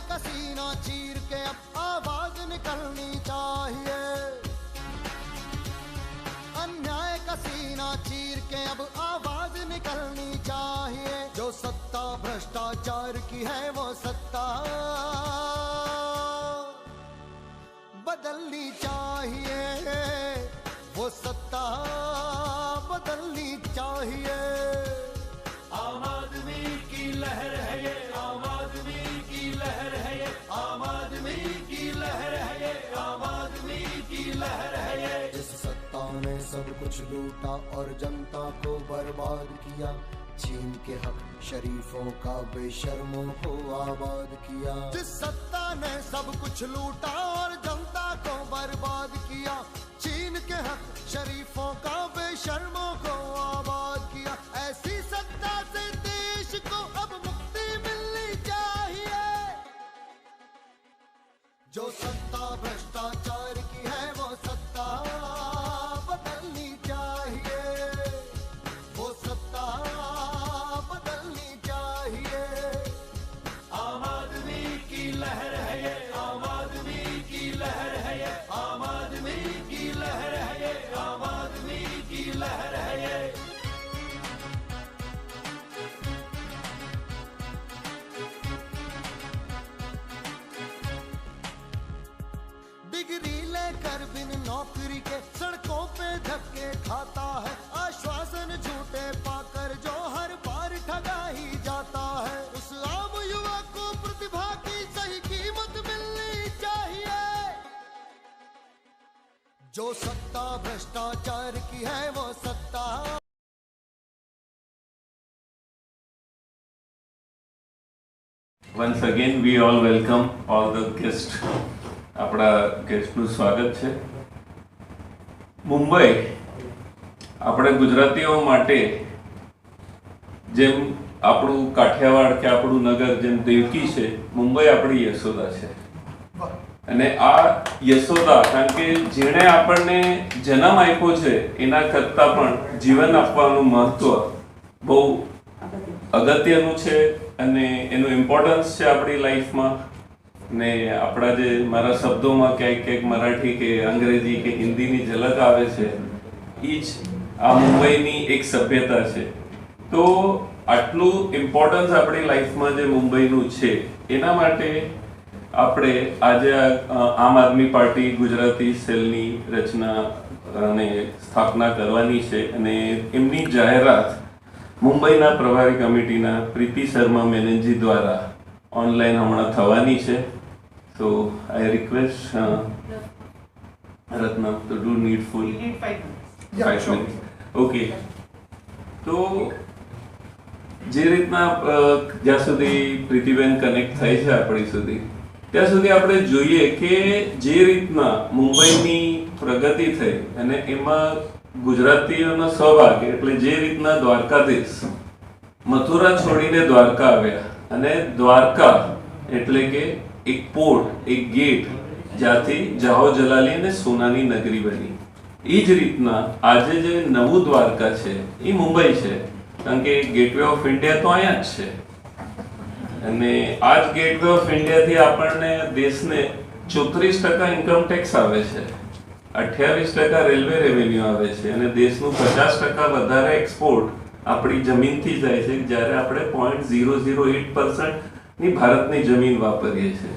का सीना चीर के अब आवाज निकलनी चाहिए, अन्याय का सीना चीर के अब आवाज निकलनी चाहिए। जो सत्ता भ्रष्टाचार की है वो सत्ता बदलनी चाहिए, वो सत्ता बदलनी चाहिए। आम आदमी की लहर है ये, आम आदमी की लहर है ये, आम आदमी की लहर है ये, आम आदमी की लहर है ये। इस सत्ता ने सब कुछ लूटा और जनता को बर्बाद किया, छीन के हक शरीफों का बेशर्मों को आबाद किया। जिस सत्ता ने सब कुछ लूटा और जनता को बर्बाद किया, छीन के हक शरीफों का बेशर्मों को आबाद किया, ऐसी सत्ता से देश को अब मुक्ति मिलनी चाहिए। जो सत्ता भ्रष्टाचार की है वो सत्ता बदलनी चाहिए, वो सत्ता बदलनी चाहिए। आम आदमी की लहर है ये, आम आदमी की लहर है ये, आम आदमी की लहर है ये, आम आदमी की लहर है ये। डिग्री लेकर बिन नौकरी के सड़कों पे धक्के खाता है, आश्वासन झूठे पाकर जो हर बार ठगा ही जाता है। उस आम युवा को प्रतिभा की सही कीमत मिलनी चाहिए। जो सत्ता भ्रष्टाचार की है वो सत्ता Once again, we all welcome all the guests. આપણા ગેસ્ટનું સ્વાગત છે. મુંબઈ આપણે ગુજરાતીઓ માટે જેમ આપણું કાઠિયાવાડ કે આપણું નગર જેમ દેવકી છે, મુંબઈ આપણી યશોદા છે. અને આ યશોદા કારણ કે જેણે આપણને જન્મ આપ્યો છે એના કરતાં પણ જીવન આપવાનું મહત્વ બહુ અગત્યનું છે અને એનું ઇમ્પોર્ટન્સ છે આપણી લાઈફમાં. ને આપણા જે મારા શબ્દોમાં ક્યાંક ક્યાંક મરાઠી કે અંગ્રેજી કે હિન્દીની ઝલક આવે છે, એ જ આ મુંબઈની એક સભ્યતા છે. તો આટલું ઇમ્પોર્ટન્સ આપણી લાઈફમાં જે મુંબઈનું છે એના માટે આપણે આજે આમ આદમી પાર્ટી ગુજરાતી સેલની રચના અને સ્થાપના કરવાની છે. અને એમની જાહેરાત મુંબઈના પ્રભારી કમિટીના પ્રીતિ શર્મા મેનનજી દ્વારા ઓનલાઈન હમણાં થવાની છે. So I request Ratna to do needful. We need 5 minutes. 5 minutes. Okay. તો જે રીતના જ્યાં સુધી પ્રીતિબેન કનેક્ટ થાય છે આપણી સુધી, ત્યાં સુધી આપણે જોઈએ કે જે રીતના મુંબઈની પ્રગતિ થઈ અને એમાં ગુજરાતીઓનો સહભાગ, એટલે જે રીતના દ્વારકાધીશ મથુરા છોડીને દ્વારકા આવ્યા અને દ્વારકા એટલે કે એક પોર્ટ, એક ગેટ જ્યાંથી જાહો જલાલી અને સોનાની નગરી બની, એ જ રીતના આજે જે નવું દ્વારકા છે એ મુંબઈ છે. કારણ કે ગેટવે ઓફ ઇન્ડિયા તો અહીંયા જ છે અને આ જ ગેટવે ઓફ ઇન્ડિયાથી આપણને દેશને 34% ઇન્કમ ટેક્સ આવે છે, 28% રેલવે રેવન્યુ આવે છે અને દેશનું 50% વધારે એક્સપોર્ટ આપણી જમીનથી જાય છે, જ્યારે આપણે 0.008% ની ભારતની જમીન વાપરીએ છીએ.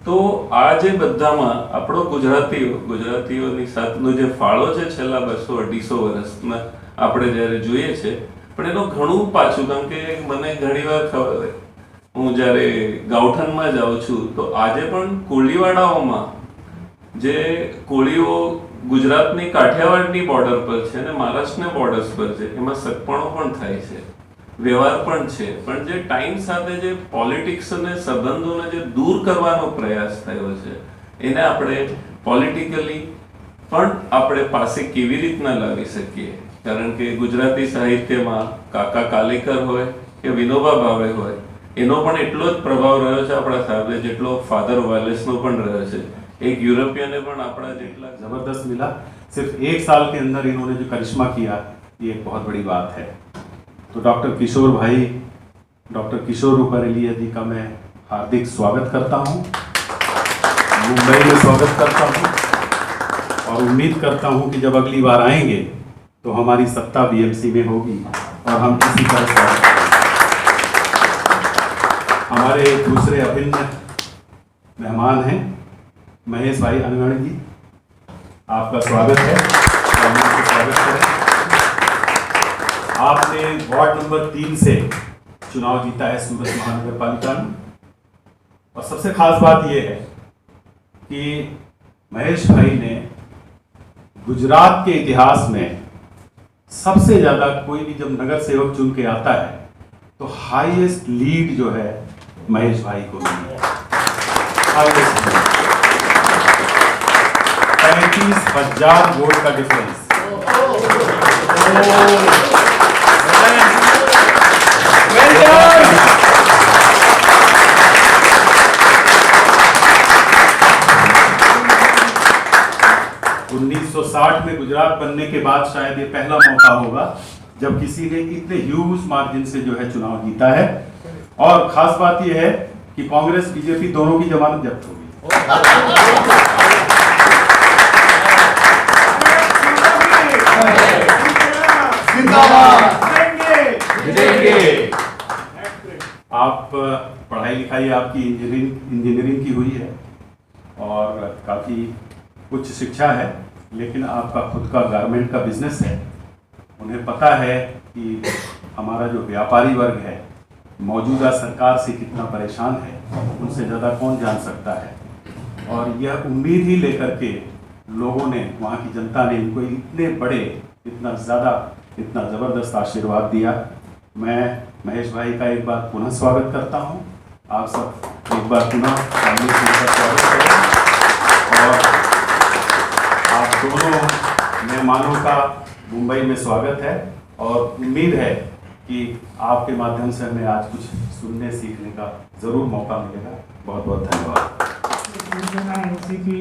તો આ જે બધામાં આપણો ગુજરાતીઓની સાથનો જે ફાળો છે છેલ્લા 200-250 વર્ષમાં આપણે જ્યારે જોઈએ છે, પણ એનું ઘણું પાછું, કારણ કે મને ઘણીવાર ખબર, હું જ્યારે ગાવઠણમાં જાઉં છું તો આજે પણ કોળીવાડાઓમાં જે કોળીઓ ગુજરાતની કાઠિયાવાડની બોર્ડર પર છે અને મહારાષ્ટ્રના બોર્ડર્સ પર છે, એમાં સગપણો પણ થાય છે, વ્યવહાર પણ છે. પણ જે ટાઈમ સાથે જે પોલિટિક્સ અને સંબંધોને જે દૂર કરવાનો પ્રયાસ થયો છે, એને આપણે પોલિટિકલી પણ આપણે પાસે કેવી રીતના લાવી શકીએ. કારણ કે ગુજરાતી સાહિત્યમાં કાકા કાલેકર હોય કે વિનોબા ભાવે હોય, એનો પણ એટલો જ પ્રભાવ રહ્યો છે આપણા સાહેબે જેટલો ફાધર વાલેસનો પણ રહ્યો છે. एक यूरोपियन પણ આપણા જેટલા जबरदस्त मिला. सिर्फ 1 साल के अंदर इन्होंने जो करिश्मा किया, ये एक बहुत बड़ी बात है. तो डॉक्टर किशोर रूपारेली यदि का मैं हार्दिक स्वागत करता हूं, मुंबई में स्वागत करता हूं और उम्मीद करता हूं कि जब अगली बार आएंगे तो हमारी सत्ता बीएमसी में होगी और हम इसी तरह स्वागत करेंगे। हमारे दूसरे अभिन्न मेहमान हैं महेश भाई अनगढ़ जी, आपका स्वागत है। स्वागत करें। आपने वार्ड नंबर 3 से चुनाव जीता है सूरत महानगर पालिका में, और सबसे खास बात यह है कि महेश भाई ने गुजरात के इतिहास में सबसे ज्यादा कोई भी जब नगर सेवक चुन के आता है तो हाईएस्ट लीड जो है महेश भाई को मिली है। 35,000 वोट का डिफरेंस। 1960 में गुजरात बनने के बाद शायद ये पहला मौका होगा जब किसी ने इतने ह्यूज मार्जिन से जो है चुनाव जीता है। और खास बात यह है कि कांग्रेस बीजेपी दोनों की जमानत जब्त होगी। आप पढ़ाई लिखाई आपकी इंजीनियरिंग की हुई है और काफी उच्च शिक्षा है, लेकिन आपका खुद का गारमेंट का बिजनेस है। उन्हें पता है कि हमारा जो व्यापारी वर्ग है मौजूदा सरकार से कितना परेशान है, उनसे ज़्यादा कौन जान सकता है। और यह उम्मीद ही लेकर के लोगों ने, वहाँ की जनता ने इनको इतने बड़े, इतना ज़्यादा, इतना ज़बरदस्त आशीर्वाद दिया। मैं महेश भाई का एक बार पुनः स्वागत करता हूँ। आप सब एक बार पुनः स्वागत करें और आप दोनों मेहमानों का मुंबई में स्वागत है और उम्मीद है कि आपके माध्यम से हमें आज कुछ सुनने सीखने का जरूर मौका मिलेगा। बहुत बहुत धन्यवाद। शिवसेना एनसीपी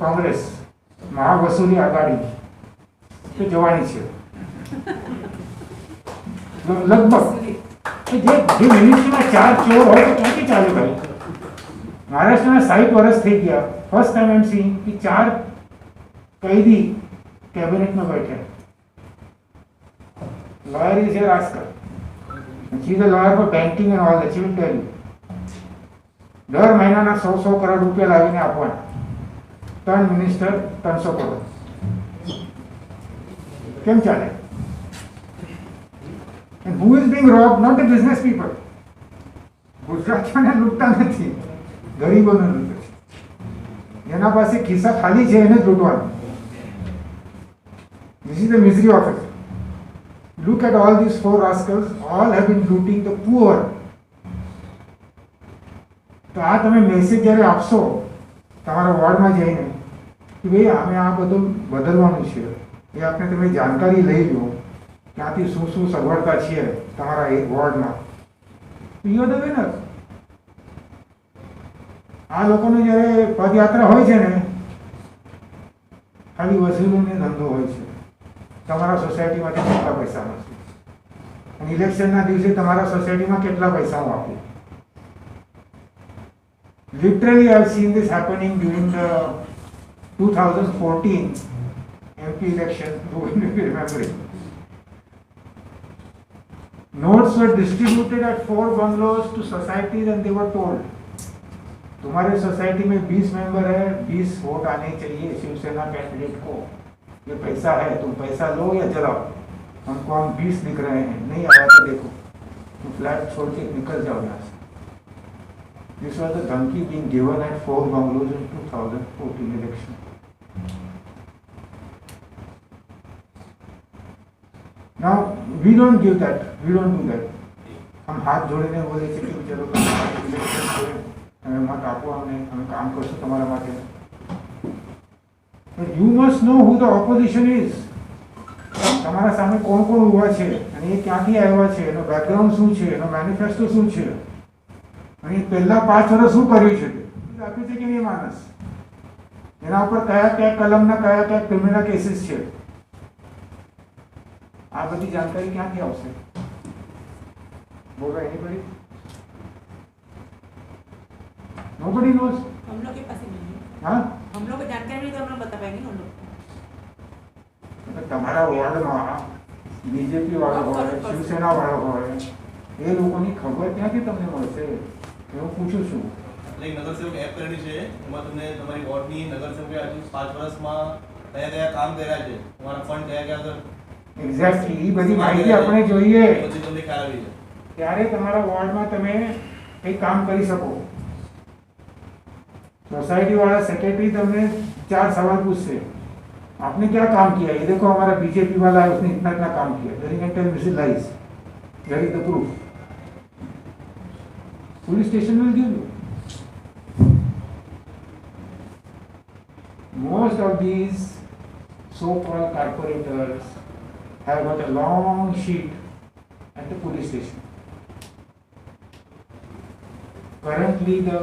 कांग्रेस महावसूली आघाड़ी तो जवानी છે લગભગ જે મિનિસ્ટ્રીમાં 4 ચોર હોય તો ક્યાંથી ચાલુ ભાઈ? મહારાષ્ટ્રમાં 60 વર્ષ થઈ ગયા, first time I am seeing કે 4 कैदी कैबिनेट में बैठे। Lawyer is here ask her, she is a lawyer for banking and all that, she will tell you. दर महीना 100 करोड़ रुपया लाવીને આપવાના, ત્રણ મિનિસ્ટર 300 કરોડ કેમ ચાલે? And who is being robbed? Not the business people. ગુજરાતીઓને લૂંટતા નથી, ગરીબોને લૂંટે છે। જેના પાસે ખિસ્સા ખાલી છે એને જ લૂંટવાનું। This is the misery of it. Look at all these 4 rascals, all have been looting the poor. તો આ તમે મેસેજ જ્યારે આપશો તમારા વોર્ડમાં જઈને કે ભાઈ અમે આ બધું બદલવાનું છે, એ આપણે તમે જાણકારી લઈ લો ક્યાંથી શું શું સગવડતા છે તમારા એક વોર્ડમાં, યુ આર ધ વિનર। આ લોકોને જ્યારે પદયાત્રા હોય છે ને, ખાલી વસૂલીનો ધંધો હોય છે। તમારા સોસાયટીમાંથી કેટલા પૈસા મળશે અને ઇલેક્શનના દિવસે તમારા સોસાયટીમાં કેટલા પૈસા હું આપું। Literally, I have seen this happening during the 2014 MP election. You will be remembering. Notes were distributed at 4 bungalows to societies and they were told, तुम्हारे सोसाइटी में 20 मेंबर है, 20 वोट आने चाहिए शिवसेना कैंडिडेट को, ये पैसा है, तुम पैसा लो या जलाओ, हमको हम 20 लिख रहे हैं, नहीं आया तो देखो तुम फ्लैट छोड़ के निकल जाओ यहाँ से। This was the धमकी being given at 4 bungalows in 2014 election. Now we don't give that, we don't do that. हम हाथ जोड़ने बोले थे कि चलो इलेक्शन करें, हमें मत आपो, हमें काम करशो તમારા માટે। But you must know who the opposition is. તમારા સામે કોણ કોણ ઉભા છે અને એ ક્યાંથી આવ્યા છે, એનો બેકગ્રાઉન્ડ શું છે, એનો મેનિફેસ્ટો શું છે, અને પહેલા 5 વર્ષ શું કર્યું છે, આપી છે કે નહીં માણસ, એના ઉપર કયા કયા કલમના કયા કયા ક્રિમિનલ કેસીસ છે, આ બધી જાણકારી ક્યાંથી આવશે? બોલો એનીબડી? Nobody knows. हम लोग के पास ही नहीं है। हाँ, हम लोग को जानकारी नहीं तो हम लोग बता पाएंगे ना उन लोग को। તમારા વોર્ડમાં બીજેપી વાળો હોય, શિવસેના વાળો હોય, એ લોકોની ખબર ક્યાંથી તમને મળશે? હું પૂછું છું. એટલે નગરસેવક એપ કરેલી છે, એમાં તમને તમારી વોર્ડની નગરસેવકે આજુ 5 વર્ષમાં કયા કામ કર્યા છે, તમારા ફંડ કયા એક્ઝેક્ટલી એ બધી માહિતી આપણે જોઈએ, પછી તમને ખ્યાલ આવી જાય. ત્યારે તમારા વોર્ડમાં તમે કંઈ કામ કરી શકો. सोसाइटी वाला सेक्रेटरी तुमने 4 सवाल पूछते, आपने क्या काम किया? ये देखो हमारा बीजेपी वाला है, उसने इतना इतना काम किया. Then you can tell Mrs. Lies. Where is the proof? Police station will give you. Most of these so-called corporators have got a long sheet at the police station. Currently, the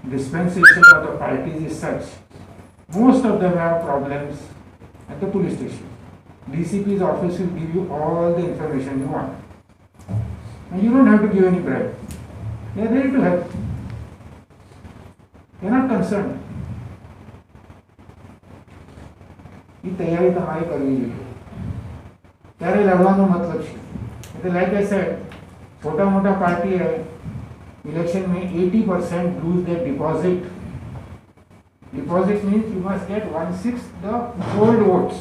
dispensation of the parties is such, most of them have problems at the police station. DCP's office will give you all the information you want. And you don't have to give any bribe. They are ready to help. They are not concerned. ये तैयारी તમારી કરવી જોઈએ, ત્યારે લડવાનો મતલબ છે. એટલે like I said, छोटा मोटा पार्टी है, इलेक्शन में 80% lose their deposit. Deposit means you must get 1/6 the polled votes.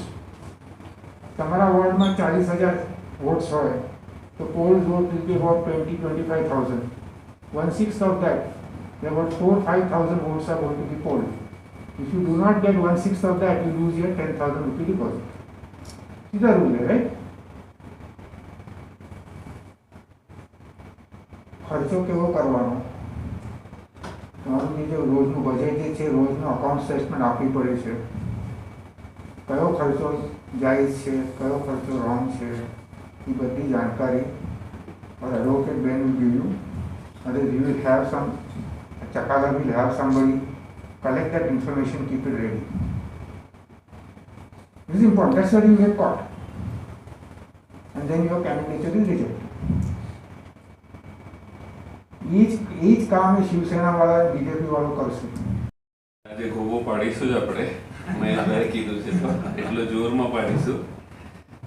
તમારા વોર્ડમાં 40,000 votes હોય તો polled vote will be about 20-25,000. 1/6 of that, about 4-5,000 votes are going to be polled. If you do not get 1/6 of that, you lose your 10,000 rupee deposit. सीधा rule है, right? ખર્ચો કેવો કરવાનો, તમારું જે રોજનું બજેટ જે છે, રોજનું અકાઉન્ટ સ્ટેટમેન્ટ આપવી પડે છે, કયો ખર્ચો જાયઝ છે, કયો ખર્ચો રોંગ છે, એ બધી જાણકારી or advocate Ben will give you. Or you will have some, Chakala will have somebody collect that information, keep it ready. This is important, that's why you get caught. And then your candidature is rejected. each કામ એ શિવસેના વાળા BJP વાળો કરશે. આજે ગોબો પાડીશું જ આપણે, મહેશભાઈ કીધું છે તો એટલો જોરમાં પાડીશું.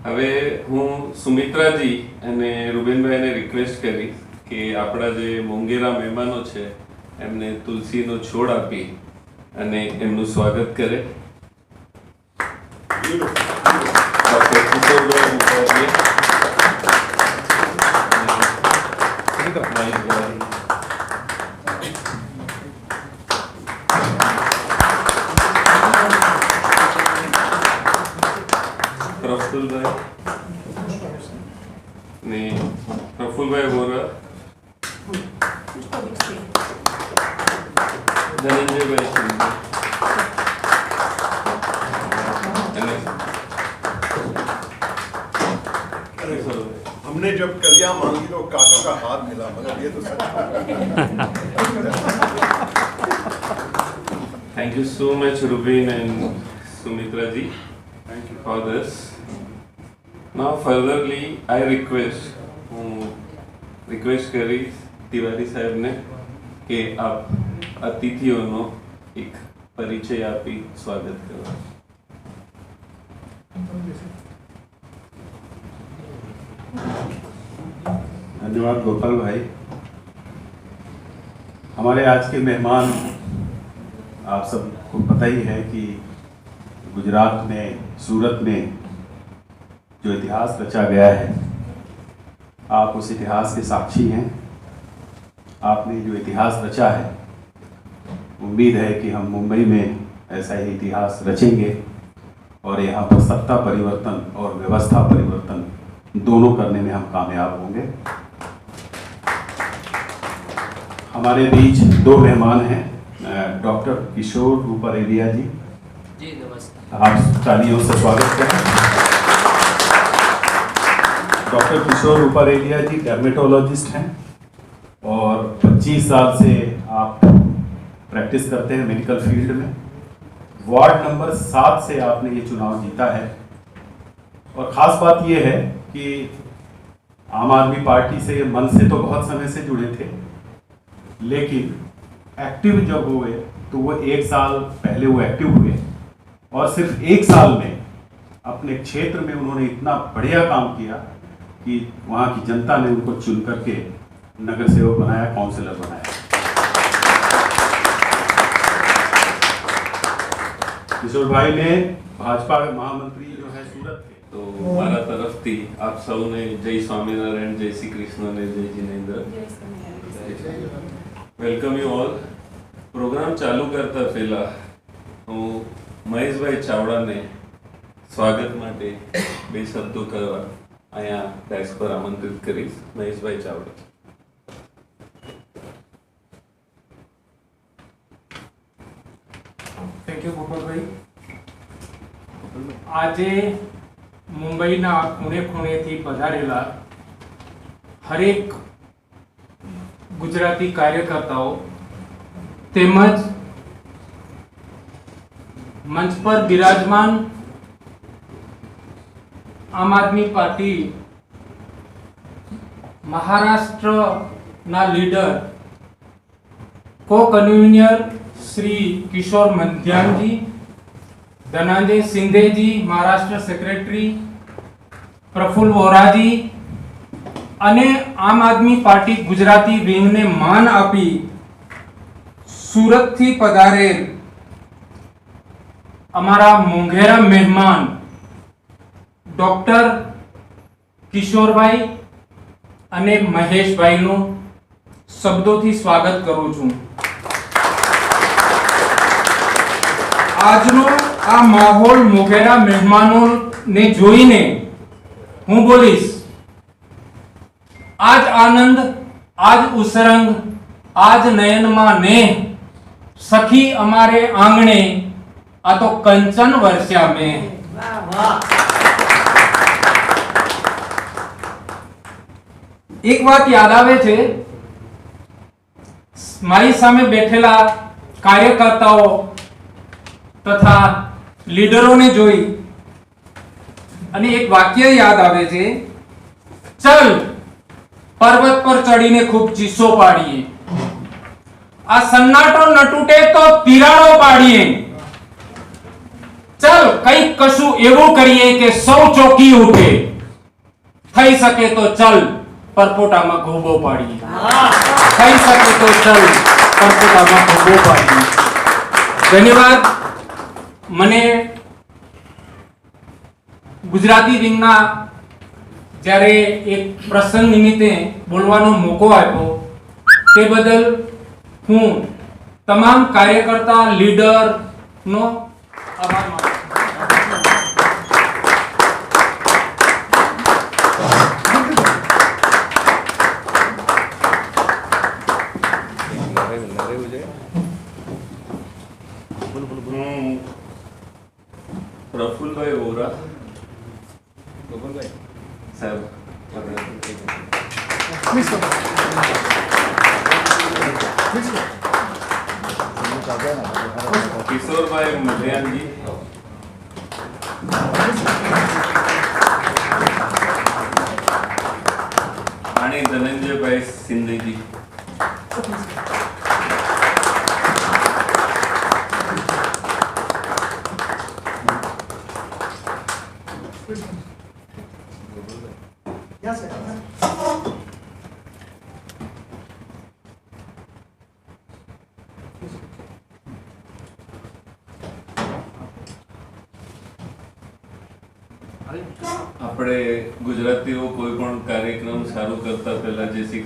હવે હું સુમિત્રાજી અને રૂબેનભાઈને રિક્વેસ્ટ કરીશ કે આપણા જે મોંઘેરા મહેમાનો છે એમને તુલસીનો છોડ આપી અને એમનું સ્વાગત કરે. ડૉક્ટર કિશોરભાઈ મુખર્જી, પ્રફુલભાઈ વોરા, ધનંજયભાઈ શિંદે, हमने जब कलियां मांगी तो कांटों का हाथ मिला, मगर ये तो सच है. Thank you so much, Rubin and Sumitra ji. Thank you for this. Now, furtherly, I request करी तिवारी साहब ने कि आप अतिथियों एक परिचय आपी स्वागत करो. धन्यवाद गोपाल भाई. हमारे आज के मेहमान, आप सबको पता ही है कि गुजरात में, सूरत में जो इतिहास रचा गया है, आप उस इतिहास के साक्षी हैं. आपने जो इतिहास रचा है, उम्मीद है कि हम मुंबई में ऐसा ही इतिहास रचेंगे और यहाँ पर सत्ता परिवर्तन और व्यवस्था परिवर्तन दोनों करने में हम कामयाब होंगे. हमारे बीच 2 मेहमान हैं, डॉक्टर किशोर रूपारेलिया जी. जी नमस्ते. आप तालियों से स्वागत करें. डॉक्टर किशोर रूपारेलिया जी डर्मेटोलॉजिस्ट हैं और 25 साल से आप प्रैक्टिस करते हैं मेडिकल फील्ड में. वार्ड नंबर 7 से आपने ये चुनाव जीता है और ख़ास बात ये है कि आम आदमी पार्टी से मन से तो बहुत समय से जुड़े थे, लेकिन एक्टिव जब हुए तो वो 1 साल पहले वो एक्टिव हुए और सिर्फ 1 साल में अपने क्षेत्र में उन्होंने इतना बढ़िया काम किया कि वहाँ की जनता ने उनको चुन करके नगर सेवक बनाया, काउंसलर बनाया। किशोर भाई ने भाजपा महामंत्री जो है सूरत के, તો મારા તરફથી આપ સૌને જય સ્વામિનારાયણ, જય શ્રી કૃષ્ણ ને જય Jinendra. Welcome you all. Programme ચાલુ કરતા પહેલા હું મહેશભાઈ ચાવડાને સ્વાગત માટે 2 શબ્દો કહેવા અહીંયા ડેસ્ક પર આમંત્રિત કરીશ. મહેશભાઈ ચાવડા. થેન્ક યુ ગોપાલભાઈ. આજે મુંબઈના ખૂણે ખૂણેથી પધારેલા હરેક ગુજરાતી કાર્યકર્તાઓ તેમજ મંચ પર બિરાજમાન આમ આદમી પાર્ટી મહારાષ્ટ્રના લીડર કો કન્વીનર શ્રી કિશોર મંધ્યાનજી, धनंजय सिंधे जी महाराष्ट्र सेक्रेटरी, प्रफुल्ल वोराजी અને આમ આદમી પાર્ટી ગુજરાતી વિંગને માન આપી સુરતથી પધારેલ અમારા મોંઘેરા મહેમાન ડોક્ટર કિશોરભાઈ અને મહેશભાઈનું શબ્દોથી સ્વાગત કરું છું. આજનો આ માહોલ મોઘેરા મહેમાનોને જોઈને હું બોલીશ, આજ આનંદ, આજ ઉસરંગ, આજ નયનમાં નેહ, સખી અમારે આંગણે, આ તો કંચન વર્ષા મેં. એક વાત યાદ આવે છે, મારી સામે બેઠેલા કાર્યકર્તાઓ તથા લીડરોને જોઈ અને એક વાક્ય યાદ આવે છે, ચલ પર્વત પર ચડીને ખૂબ ચીસો પાડીએ, આ સન્નાટો ન તૂટે તો તિરાડો પાડીએ, ચલ કંઈક કશું એવું કરીએ કે સૌ ચોકી ઉઠે, થઈ શકે તો ચલ પરપોટામાં ઘોબો પાડીએ, થઈ શકે તો ચલ પરપોટામાં ઘોબો પાડીએ. ધન્યવાદ. મને ગુજરાતી વિંગના જ્યારે એક પ્રસંગ નિમિત્તે બોલવાનો મોકો આપ્યો તે બદલ હું તમામ કાર્યકર્તા લીડરનો આભાર માનું છું. પ્રફુલ્લભાઈ વોરા સાહેબ, કિશોરભાઈ મધ્યાનજી, અને ધનંજયભાઈ સિંધેજી. આપણે ગુજરાતીઓ કોઈ પણ કાર્યક્રમ સારું કરતા પહેલા જે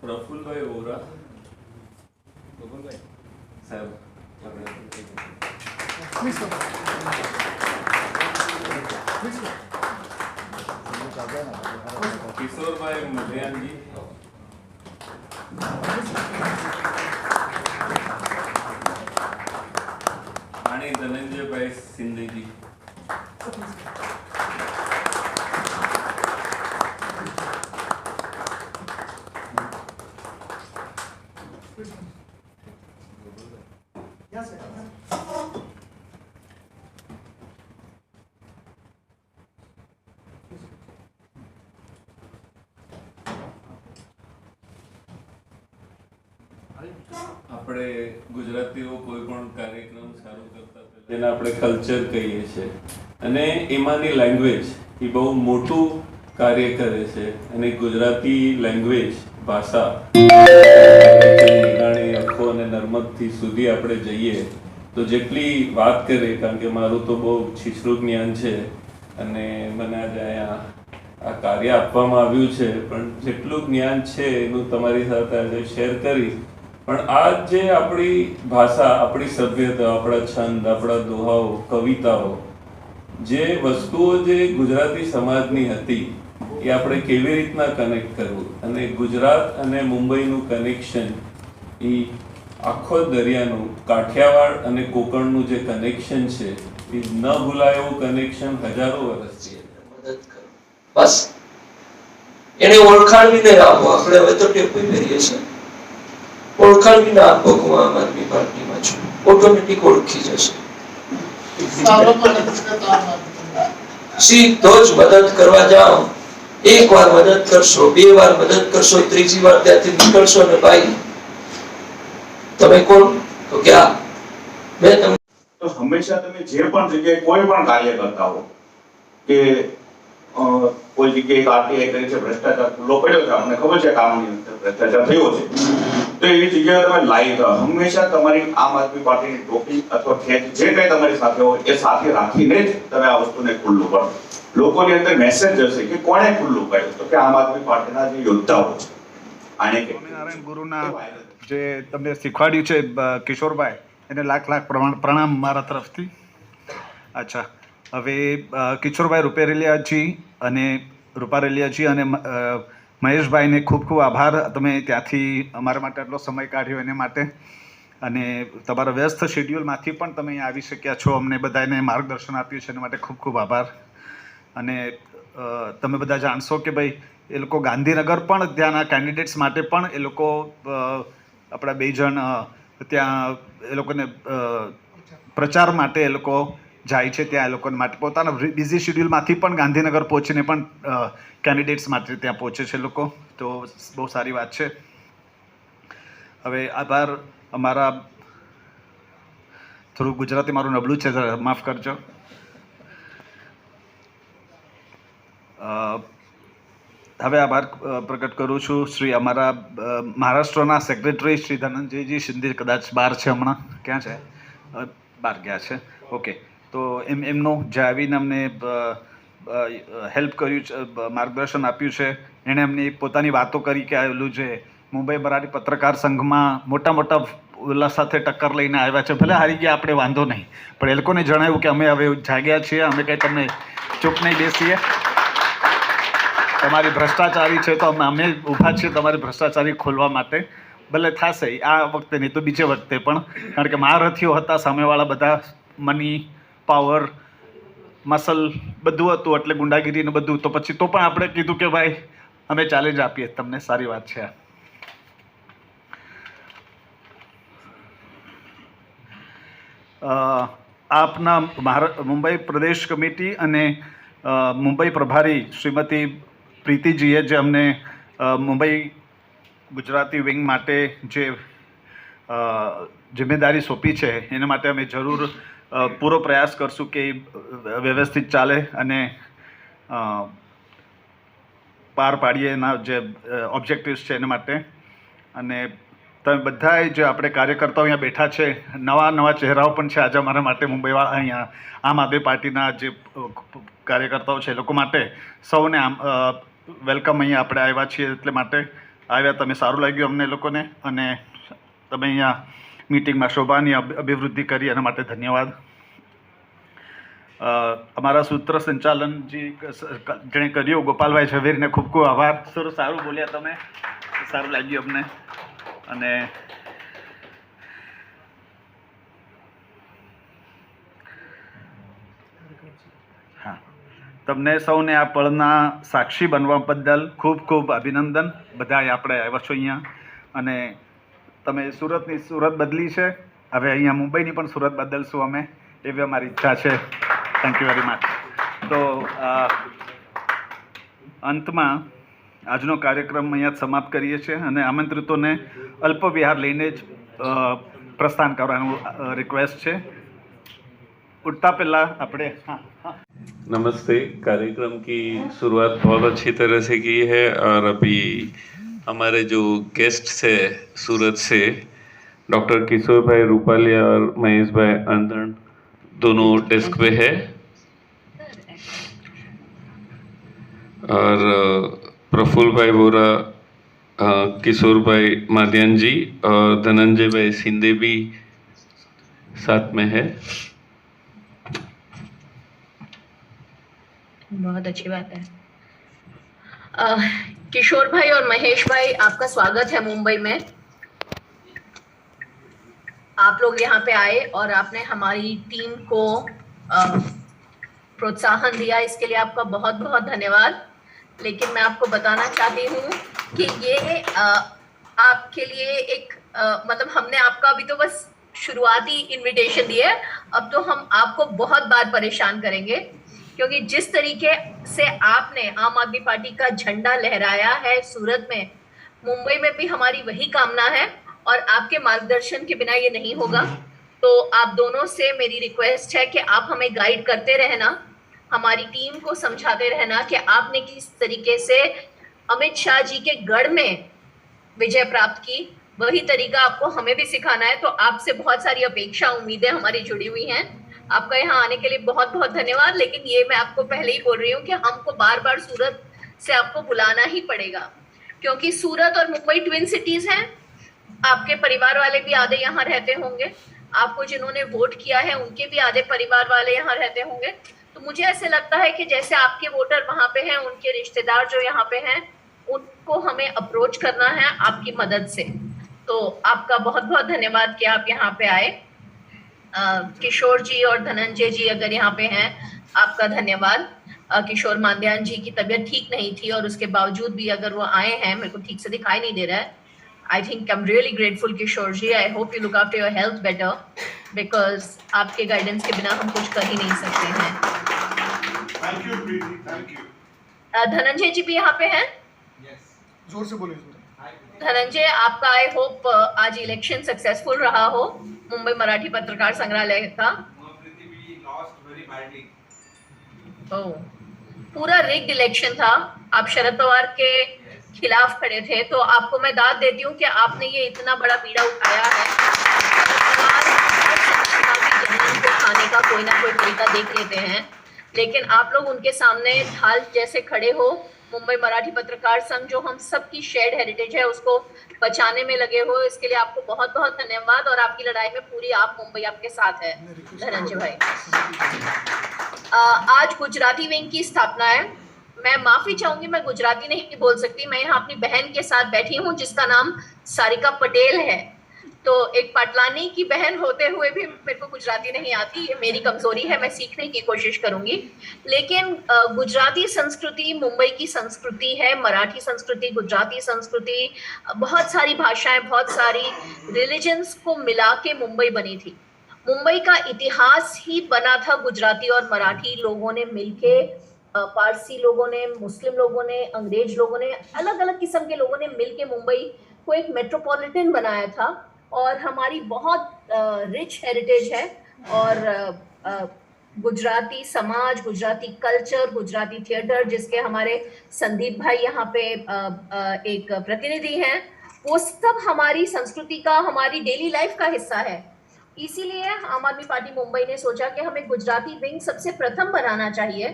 પ્રફુલ્લભાઈ વોરા સાહેબ, કિશોરભાઈ મધ્યાનજી, અને ધનંજયભાઈ સિંધેજી. આપણે ગુજરાતીઓ કોઈ પણ કાર્યક્રમ સારો કરતા પહેલા જેને આપણે કલ્ચર કહીએ છીએ અને એમાંની લેંગ્વેજ એ બહુ મોટું કાર્ય કરે છે અને ગુજરાતી લેંગ્વેજ ભાષા નિરાણી અખો અને નર્મદથી સુધી આપણે જઈએ તો જેટલી વાત કરીએ, કારણ કે મારું તો બહુ છીછરું જ્ઞાન છે અને મને આજે અહીંયા આ કાર્ય આપવામાં આવ્યું છે, પણ જેટલું જ્ઞાન છે એનું તમારી સાથે આજે શેર કરીશ. પણ આ જે આપણી ભાષા, આપણી સભ્યતા, આપણા છંદ, આપણા દોહાઓ, કવિતાઓ, જે વસ્તુઓ જે ગુજરાતી સમાજની હતી એ આપણે કેવી રીતના કનેક્ટ કરવું, અને ગુજરાત અને મુંબઈનું કનેક્શન એ આખો દરિયાનું કાઠિયાવાડ અને કોકણનું જે કનેક્શન છે એ ન ભૂલાય એવું કનેક્શન હજારો વર્ષથી મદદ કરો. બસ એને ઓળખાણ બી નહીં આપો. આપણે હવે તો ટેપ પહેરીએ છીએ, ઓળખાણ બી ના આપો હું આમ આદમી પાર્ટીમાં છું, ઓટોમેટિક ઓળખી જશે. સીધો જ મદદ કરવા જાઓ. એક વાર મદદ કરશો, બે વાર મદદ કરશો, ત્રીજી વાર ત્યાંથી નીકળશો ને ભાઈ તમે કોણ? તો ક્યાં મેં તમને. તો હંમેશા તમે જે પણ જગ્યાએ કોઈ પણ કાર્ય કરતા હો કે કોઈ જગ્યાએ આરટીઆઈ કરી છે, ભ્રષ્ટાચાર ખુલ્લો પડ્યો છે, અમને ખબર છે કામની અંદર ભ્રષ્ટાચાર થયો છે, તો એવી જગ્યાએ તમે લાઈવ રહો. હંમેશા તમારી આમ આદમી પાર્ટીની ટોપી અથવા ખેંચ જે કંઈ તમારી સાથે હોય એ સાથે રાખીને જ તમે આ વસ્તુને ખુલ્લું કરો. લોકોની અંદર મેસેજ જશે કે કોણે ખુલ્લું કર્યું, તો કે આમ આદમી પાર્ટીના જે યોદ્ધાઓ છે. આને સ્વામિનારાયણ ગુરુના જે તમને શીખવાડ્યું છે કિશોરભાઈ, એને લાખ લાખ પ્રણામ મારા તરફથી. અચ્છા, હવે કિશોરભાઈ રૂપારેલિયાજી અને મહેશભાઈને ખૂબ ખૂબ આભાર. તમે ત્યાંથી અમારા માટે આટલો સમય કાઢ્યો એને માટે, અને તમારા વ્યસ્ત શેડ્યુલમાંથી પણ તમે અહીંયા આવી શક્યા છો, અમને બધાને માર્ગદર્શન આપ્યું છે એના માટે ખૂબ ખૂબ આભાર. અને તમે બધા જાણશો કે ભાઈ એ લોકો ગાંધીનગર પણ ત્યાંના કેન્ડિડેટ્સ માટે પણ એ લોકો આપણા 2 જણ ત્યાં એ લોકોને પ્રચાર માટે એ લોકો જાય છે. ત્યાં એ લોકોને માટે પોતાના બિઝી શેડ્યુલમાંથી પણ ગાંધીનગર પહોંચીને પણ કેન્ડિડેટ્સ માટે ત્યાં પહોંચે છે લોકો, તો બહુ સારી વાત છે. હવે આભાર. અમારા થોડું ગુજરાતી મારું નબળું છે, માફ કરજો. હવે આભાર પ્રકટ કરું છું શ્રી અમારા મહારાષ્ટ્રના સેક્રેટરી શ્રી ધનંજયજી શિંદે, કદાચ બહાર છે હમણાં. ક્યાં છે? બહાર ગયા છે. ઓકે, તો એમનું જે આવીને અમને હેલ્પ કર્યું છે, માર્ગદર્શન આપ્યું છે. એણે અમને પોતાની વાતો કરી કે આવેલું છે મુંબઈ મરાઠી પત્રકાર સંઘમાં મોટા મોટા ઓલા સાથે ટક્કર લઈને આવ્યા છે. ભલે હારી ગયા આપણે, વાંધો નહીં, પણ એ લોકોને જણાવ્યું કે અમે હવે જાગ્યા છીએ, અમે કંઈ તમને ચૂપ નહીં બેસીએ. તમારી ભ્રષ્ટાચારી છે તો અમે ઊભા છીએ તમારી ભ્રષ્ટાચારી ખોલવા માટે. ભલે થશે આ વખતે નહીં તો બીજે વખતે પણ, કારણ કે મહારથીઓ હતા સામેવાળા બધા, મની, પાવર, મસલ બધું હતું, એટલે ગુંડાગીરીને બધું. તો પછી તો પણ આપણે કીધું કે ભાઈ અમે ચેલેન્જ આપીએ તમને. સારી વાત છે. આપના મુંબઈ પ્રદેશ કમિટી અને મુંબઈ પ્રભારી શ્રીમતી પ્રીતિજીએ જે અમને મુંબઈ ગુજરાતી વિંગ માટે જે જિમ્મેદારી સોંપી છે એના માટે અમે જરૂર પૂરો પ્રયાસ કરશું કે વ્યવસ્થિત ચાલે અને પાર પાડીએ એના જે ઓબ્જેક્ટિવ્સ છે એના માટે. અને તમે બધાએ જે આપણે કાર્યકર્તાઓ અહીંયા બેઠા છે, નવા ચહેરાઓ પણ છે આજે અમારા માટે મુંબઈવાળા, અહીંયા આમ આદમી પાર્ટીના જે કાર્યકર્તાઓ છે એ લોકો માટે સૌને વેલકમ. અહીંયા આપણે આવ્યા છીએ એટલે માટે આવ્યા. તમે સારું લાગ્યું અમને લોકોને, અને તમે અહીંયા મીટિંગમાં શોભાની અભિવૃદ્ધિ કરી એના માટે ધન્યવાદ. અમારા સૂત્ર સંચાલનજી જેણે કર્યું ગોપાલભાઈ ઝવેરીને ખૂબ ખૂબ આભાર. સારું બોલ્યા તમે, સારું લાગ્યું અમને. અને હા, તમને સૌને આ પળના સાક્ષી બનવા બદલ ખૂબ ખૂબ અભિનંદન. બધા આપણે આવ્યા છો અહીંયા, અને તમે સુરત બદલી છે, હવે અહીંયા મુંબઈની પણ સુરત બદલશું અમે, એવી અમારી ઈચ્છા છે. Thank you very much. તો અંતમાં આજનો કાર્યક્રમ અહીંયા જ સમાપ્ત કરીએ છીએ અને આમંત્રિતોને અલ્પ વિહાર લઈને જ પ્રસ્થાન કરવાનું રિક્વેસ્ટ છે. उठता पहला अपने नमस्ते. कार्यक्रम की शुरुआत बहुत अच्छी तरह से की है और अभी हमारे जो गेस्ट थे सूरत से डॉक्टर किशोर भाई रूपालिया और महेश भाई अंधन दोनों डेस्क पे है और प्रफुल्ल भाई बोरा, किशोर भाई माध्यान जी और धनंजय भाई सिंधे भी साथ में है. बहुत अच्छी बात है. किशोर भाई और महेश भाई, आपका स्वागत है मुंबई में. आप लोग यहाँ पे आए और आपने हमारी टीम को प्रोत्साहन दिया, इसके लिए आपका बहुत बहुत धन्यवाद. लेकिन मैं आपको बताना चाहती हूँ कि ये आपके लिए एक मतलब हमने आपका अभी तो बस शुरुआती इनविटेशन दिया है, अब तो हम आपको बहुत बार परेशान करेंगे क्योंकि जिस तरीके से आपने आम आदमी पार्टी का झंडा लहराया है सूरत में, मुंबई में भी हमारी वही कामना है और आपके मार्गदर्शन के बिना ये नहीं होगा. तो आप दोनों से मेरी रिक्वेस्ट है कि आप हमें गाइड करते रहना, हमारी टीम को समझाते रहना कि आपने किस तरीके से अमित शाह जी के गढ़ में विजय प्राप्त की, वही तरीका आपको हमें भी सिखाना है. तो आपसे बहुत सारी अपेक्षा उम्मीदें हमारी जुड़ी हुई हैं. आपका यहाँ आने के लिए बहुत बहुत धन्यवाद. लेकिन ये मैं आपको पहले ही बोल रही हूँ कि हमको बार बार सूरत से आपको बुलाना ही पड़ेगा क्योंकि सूरत और मुंबई ट्विन सिटीज हैं. आपके परिवार वाले भी आधे यहाँ रहते होंगे, आपको जिन्होंने वोट किया है उनके भी आधे परिवार वाले यहाँ रहते होंगे. तो मुझे ऐसे लगता है कि जैसे आपके वोटर वहाँ पे हैं, उनके रिश्तेदार जो यहाँ पे हैं, उनको हमें अप्रोच करना है आपकी मदद से. तो आपका बहुत बहुत धन्यवाद कि आप यहाँ पे आए. किशोर जी और धनंजय जी अगर यहाँ पे हैं, आपका धन्यवाद. किशोर माध्यान जी की तबीयत ठीक नहीं थी और उसके बावजूद भी अगर वो आए हैं, मेरे को ठीक से दिखाई नहीं दे रहा है. I think I am really grateful Kishore ji. I hope you look after your health better because आपके गाइडेंस के बिना हम कुछ कर ही नहीं सकते हैं. Thank you Preeti, thank you. Dhananjay ji भी यहाँ पे हैं. जोर से बोलिए. धनंजय, आपका आई होप आज इलेक्शन सक्सेसफुल रहा हो मुंबई मराठी पत्रकार संग्रहालय का. पूरा रिग्ड इलेक्शन था. आप शरद पवार के खिलाफ खड़े थे. तो आपको मैं दाद देती हूँ कि आपने ये इतना बड़ा बीड़ा उठाया है. को खाने का कोई ना कोई तरीका देख लेते हैं, लेकिन आप लोग उनके सामने ढाल जैसे खड़े हो. मुंबई मराठी पत्रकार संघ जो हम सबकी शेयर्ड हेरिटेज है उसको बचाने में लगे हो, इसके लिए आपको बहुत बहुत धन्यवाद. और आपकी लड़ाई में पूरी आप मुंबई आपके साथ है धनंजय भाई. आज गुजराती विंग की स्थापना है. मैं माफी चाहूंगी, मैं गुजराती नहीं बोल सकती. मैं यहाँ अपनी बहन के साथ बैठी हूँ जिसका नाम सारिका पटेल है. तो एक पाटलानी की बहन होते हुए भी मेरे को गुजराती नहीं आती. ये मेरी कमजोरी है, मैं सीखने की कोशिश करूंगी. लेकिन गुजराती संस्कृति मुंबई की संस्कृति है. मराठी संस्कृति, गुजराती संस्कृति, बहुत सारी भाषाएं, बहुत सारी रिलीजन्स को मिला के मुंबई बनी थी. मुंबई का इतिहास ही बना था गुजराती और मराठी लोगों ने मिलके, पारसी लोगों ने, मुस्लिम लोगों ने, अंग्रेज लोगों ने, अलग अलग किस्म के लोगों ने मिलके मुंबई को एक मेट्रोपॉलिटन बनाया था. और हमारी बहुत रिच हेरिटेज है. और गुजराती समाज, गुजराती कल्चर, गुजराती थिएटर जिसके हमारे संदीप भाई यहाँ पे एक प्रतिनिधि हैं, वो सब हमारी संस्कृति का, हमारी डेली लाइफ का हिस्सा है. इसीलिए आम आदमी पार्टी मुंबई ने सोचा कि हमें गुजराती विंग सबसे प्रथम बनाना चाहिए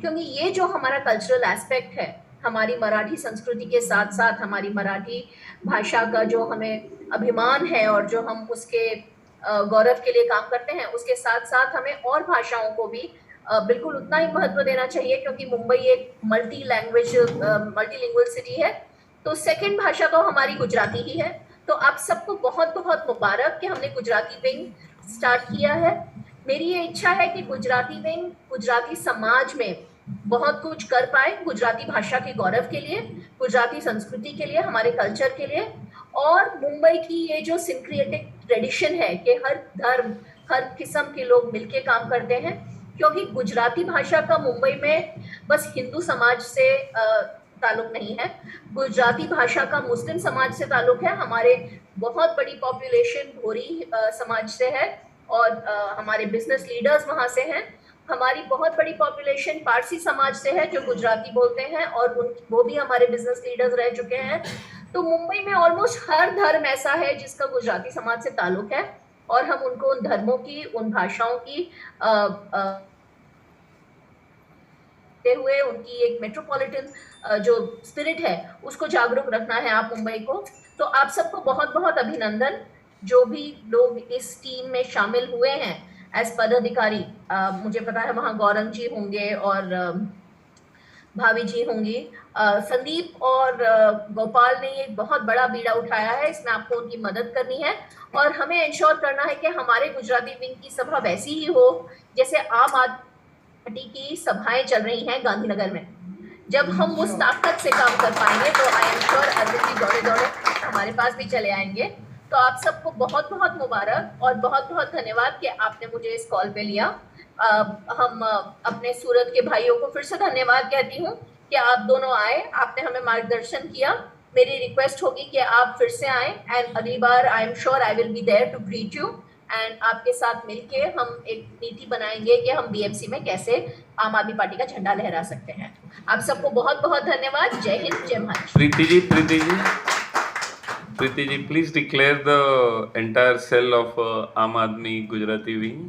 क्योंकि ये जो हमारा कल्चरल एस्पेक्ट है, हमारी मराठी संस्कृति के साथ साथ हमारी मराठी भाषा का जो हमें अभिमान है और जो हम उसके गौरव के लिए काम करते हैं, उसके साथ साथ हमें और भाषाओं को भी बिल्कुल उतना ही महत्व देना चाहिए क्योंकि मुंबई एक मल्टीलिंगुअल सिटी है. तो सेकंड भाषा तो हमारी गुजराती ही है. तो आप सबको बहुत बहुत मुबारक कि हमने गुजराती विंग स्टार्ट किया है. मेरी ये इच्छा है कि गुजराती विंग गुजराती समाज में बहुत कुछ कर पाए, गुजराती भाषा के गौरव के लिए, गुजराती संस्कृति के लिए, हमारे कल्चर के लिए. और मुंबई की ये जो सिंक्रिएटिक ट्रेडिशन है कि हर धर्म, हर किस्म के लोग मिलके काम करते हैं, क्योंकि गुजराती भाषा का मुंबई में बस हिंदू समाज से ताल्लुक नहीं है, गुजराती भाषा का मुस्लिम समाज से ताल्लुक है। हमारे बहुत बड़ी पॉपुलेशन भोरी समाज से है और हमारे बिजनेस लीडर्स वहाँ से हैं। हमारी बहुत बड़ी पॉपुलेशन पारसी समाज से है जो गुजराती बोलते हैं और वो भी हमारे बिजनेस लीडर्स रह चुके हैं। तो मुंबई में ऑलमोस्ट हर धर्म ऐसा है जिसका गुजराती समाज से ताल्लुक है और हम उनको उन धर्मों की, उन भाषाओं की हुए उनकी एक मेट्रोपॉलिटन जो स्पिरिट है उसको जागरूक रखना है आप मुंबई को। तो आप सबको बहुत बहुत अभिनंदन, जो भी लोग इस टीम में शामिल हुए हैं एज पदाधिकारी। मुझे पता है वहाँ गौरंग जी होंगे और भाभी जी होंगी। संदीप और गोपाल ने एक बहुत बड़ा बीड़ा उठाया है, इसमें आपको उनकी मदद करनी है और हमें इंश्योर करना है कि हमारे गुजराती विंग की सभा वैसी ही हो जैसे आम आदमी पार्टी की सभाएं चल रही हैं गांधीनगर में। जब हम उस ताकत से काम कर पाएंगे तो आई एम श्योर अरविंद जी दौड़े दौड़े हमारे पास भी चले आएंगे। तो आप सबको बहुत बहुत मुबारक और बहुत बहुत धन्यवाद कि आपने मुझे इस कॉल पे लिया। हम अपने सूरत के भाइयों को फिर से धन्यवाद कहती हूँ कि आप दोनों आए, आपने हमें मार्गदर्शन किया। मेरी रिक्वेस्ट होगी कि आप फिर से आए एंड अगली बार I am sure I will be there to greet you and आपके साथ मिलके हम एक नीति बनाएंगे कि हम बीएमसी में कैसे आम आदमी पार्टी का झंडा लहरा सकते हैं। आप सबको बहुत बहुत धन्यवाद। जय हिंद, जय Maharashtra. Preeti ji, please declare the entire cell of Aam Aadmi Gujarati wing.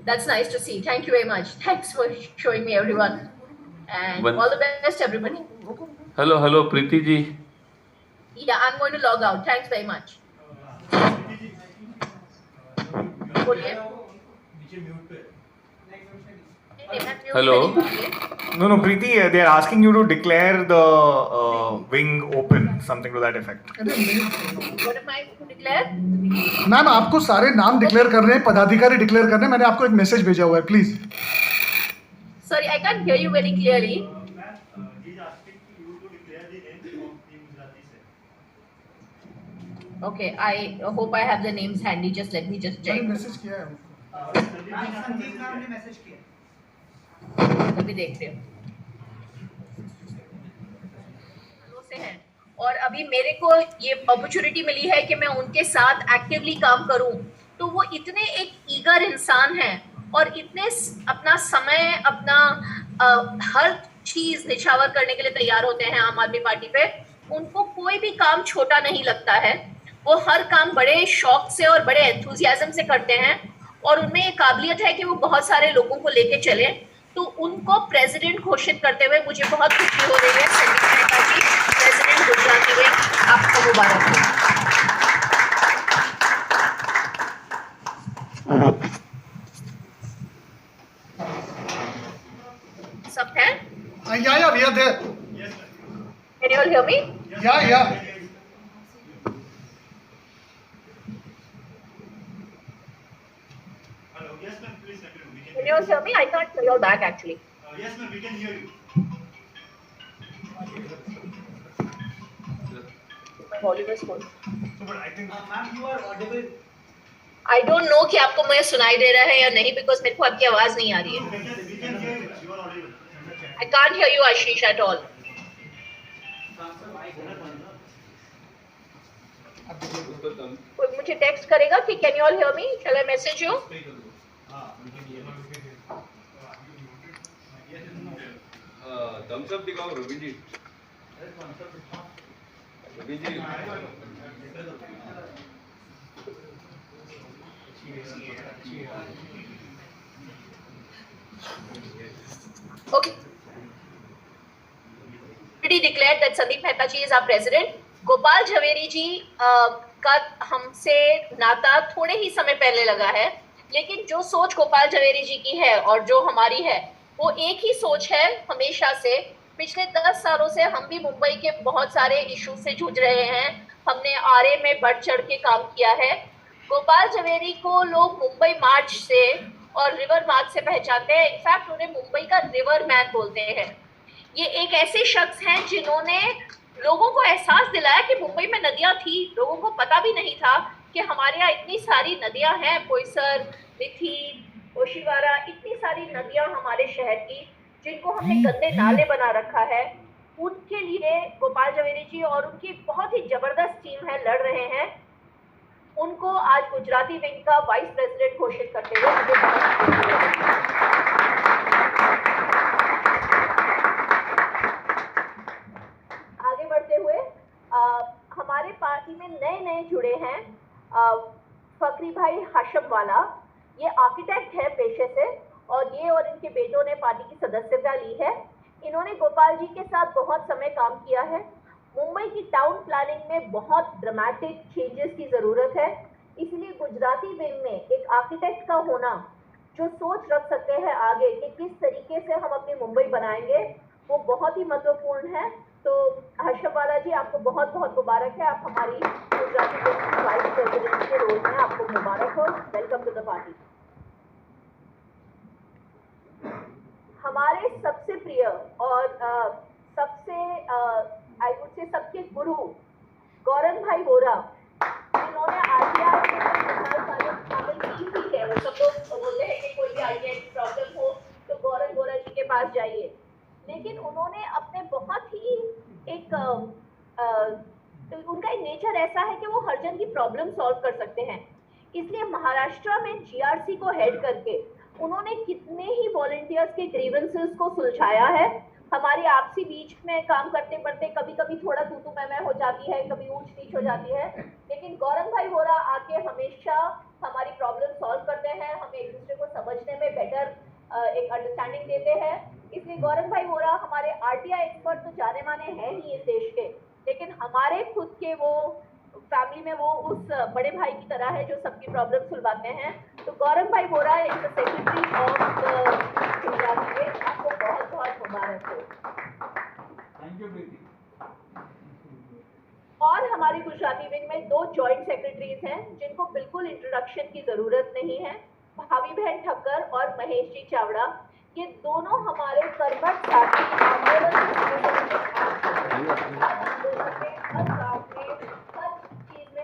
That's nice to see. Thank you very much. Thanks for showing me everyone. And all the best everybody. Hello, Preeti ji. Yeah, I'm going to log out. Thanks very much. Hello. No, Preeti, they are asking you to declare the wing open, something to that effect. What am I to declare? Ma'am आपको सारे नाम declare करने हैं, पदाधिकारी declare करने हैं। मैंने आपको एक मैसेज भेजा हुआ है, please. Sorry, I can't hear you very clearly. Okay, I hope I have the names handy. Just let me just check. Message किया है अभी देख रहे हो से हैं और अभी मेरे को ये अपॉर्चुनिटी मिली है कि मैं उनके साथ एक्टिवली काम करूं। तो वो इतने एक ईगर इंसान हैं और इतने अपना समय, अपना हर चीज निछावर करने के लिए तैयार होते हैं आम आदमी पार्टी पे। उनको कोई भी काम छोटा नहीं लगता है, वो हर काम बड़े शौक से और बड़े एंथुजियाज्म से करते हैं और उनमें ये काबिलियत है कि वो बहुत सारे लोगों को लेके चले। तो उनको प्रेसिडेंट घोषित करते हुए मुझे बहुत खुशी हो रही है। संदीप मेहता जी, प्रेसिडेंट गुजराती विंग, आपको मुबारक हो। सब है? Yeah, we are there. Can you all hear me? Yeah. Can you all hear me? I can't hear you all back actually. Yes, ma'am, we can hear you. My volume is full. So, but I think, ma'am, you are audible. I don't know कि आपको मुझे सुनाई दे रहा है या नहीं, because मेरे को आपकी आवाज नहीं आ रही है. We can hear you. You are audible. I can't hear you, Ashish, at all. कोई मुझे टेक्स्ट करेगा कि can you all hear me? Shall I message you? thumbs up दिखाओ Ravi ji. Okay. Already declared that Sandeep Mehta ji is our president. Gopal Jhaveri जी का हमसे नाता थोड़े ही समय पहले लगा है, लेकिन जो सोच गोपाल झवेरी जी की है और जो हमारी है वो एक ही सोच है हमेशा से। पिछले 10 सालों से हम भी मुंबई के बहुत सारे इशू से जूझ रहे हैं। हमने आरए में बढ़ चढ़ के काम किया है। गोपाल झवेरी को लोग मुंबई मार्च से और रिवर मार्च से पहचानते हैं। इनफैक्ट उन्हें मुंबई का रिवर मैन बोलते हैं। ये एक ऐसे शख्स हैं जिन्होंने लोगों को एहसास दिलाया कि मुंबई में नदियां थी। लोगों को पता भी नहीं था कि हमारे यहाँ इतनी सारी नदियां हैं, बोईसर, मिठी, ओशिवारा, इतनी सारी नदियां हमारे शहर की जिनको हमने गंदे नाले बना रखा है। उनके लिए गोपाल जवेरी जी और उनकी बहुत ही जबरदस्त टीम है, लड़ रहे हैं। उनको आज गुजराती विंग का वाइस प्रेसिडेंट घोषित करते हुए मुझे आगे बढ़ते हुए हमारे पार्टी में नए जुड़े हैं फकरी भाई हाशम वाला। ये आर्किटेक्ट है पेशे से और ये और इनके बेटों ने पार्टी की सदस्यता ली है। इन्होंने गोपाल जी के साथ बहुत समय काम किया है। मुंबई की टाउन प्लानिंग में बहुत ड्रामेटिक चेंजेस की ज़रूरत है, इसलिए गुजराती विंग में एक आर्किटेक्ट का होना जो सोच रख सकते हैं आगे कि किस तरीके से हम अपनी मुंबई बनाएंगे, वो बहुत ही महत्वपूर्ण है। तो हर्षम वाला जी, आपको बहुत बहुत मुबारक है। आप हमारी गुजराती विंग की वाइस प्रेसिडेंट के रोल में आपको मुबारक हो। Welcome to the party. हमारे सबसे प्रिय और सबसे आई वुड से सबके गुरु गौरव भाई वोरा, जिन्होंने आरटीआई ठीक है, वो सब लोग बोलते हैं कि कोई भी आरटीआई की प्रॉब्लम हो तो गौरव वोरा जी के पास जाइए, लेकिन उन्होंने अपने बहुत ही एक उनका एक नेचर ऐसा है कि वो हर जन की प्रॉब्लम सॉल्व कर सकते हैं। इसलिए महाराष्ट्र में जीआरसी को हेड करके उन्होंने कितने ही वॉलंटियर्स के ग्रीवेंसेस को सुलझाया है। हमारी आपसी बीच में काम करते करते कभी कभी थोड़ा तू मैं हो जाती है, कभी ऊंच नीच हो जाती है, लेकिन गौरव भाई वोरा आके हमेशा हमारी प्रॉब्लम सॉल्व करते हैं, हमें एक दूसरे को समझने में बेटर एक अंडरस्टैंडिंग देते हैं। इसलिए गौरव भाई वोरा हमारे आरटीआई एक्सपर्ट तो जाने माने हैं ही इस देश के, लेकिन हमारे खुद के वो फैमिली में वो उस बड़े भाई की तरह है जो सबकी प्रॉब्लम सुलझाते हैं। तो गौरव भाई Vora is the secretary of the Gujarati wing, आपको बहुत बहुत मुबारक हो। थैंक यू प्रीति। और हमारी गुजराती विंग में 2 जॉइंट सेक्रेटरीज हैं जिनको बिल्कुल इंट्रोडक्शन की जरूरत नहीं है, भाभी बहन ठक्कर और महेश जी चावड़ा। ये दोनों हमारे कर्मठ साथी आंदोलन